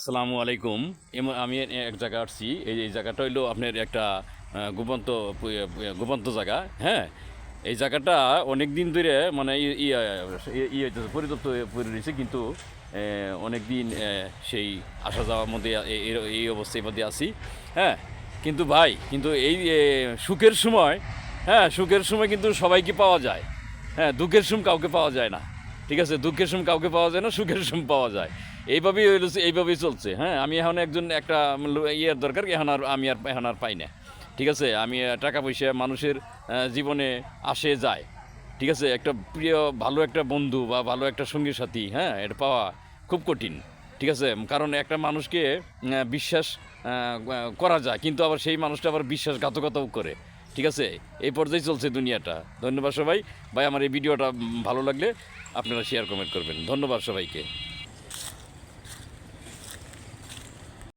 আসসালামু আলাইকুম। আমি এক জায়গা আসছি। এই জায়গাটা হইলো আপনার একটা গোপন্ত জায়গা। হ্যাঁ, এই জায়গাটা অনেক দিন ধরে মানে হইতেছে, পরিত্যক্ত হয়ে পড়ে রয়েছে, কিন্তু অনেক দিন সেই আসা যাওয়ার মধ্যে এই অবস্থার মধ্যে আছি। হ্যাঁ, কিন্তু ভাই, কিন্তু এই সুখের সময়, হ্যাঁ সুখের সময় কিন্তু সবাইকে পাওয়া যায়। হ্যাঁ, দুঃখের সময় কাউকে পাওয়া যায় না। ঠিক আছে, দুঃখের সময় কাউকে পাওয়া যায় না, সুখের সময় পাওয়া যায়। এইভাবেই চলছে। হ্যাঁ, আমি এখন একটা ইয়ের দরকার, এখন আর পাই না। ঠিক আছে, আমি টাকা পয়সা মানুষের জীবনে আসে যায়। ঠিক আছে, একটা প্রিয় ভালো একটা বন্ধু বা ভালো একটা সঙ্গী সাথী, হ্যাঁ, এটা পাওয়া খুব কঠিন। ঠিক আছে, কারণ একটা মানুষকে বিশ্বাস করা যায়, কিন্তু আবার সেই মানুষটা আবার বিশ্বাসঘাতকতাও করে। ঠিক আছে, এই পর্যায়ে চলছে দুনিয়াটা। ধন্যবাদ সবাই। ভাই, আমার এই ভিডিওটা ভালো লাগলে আপনারা শেয়ার কমেন্ট করবেন। ধন্যবাদ সবাইকে।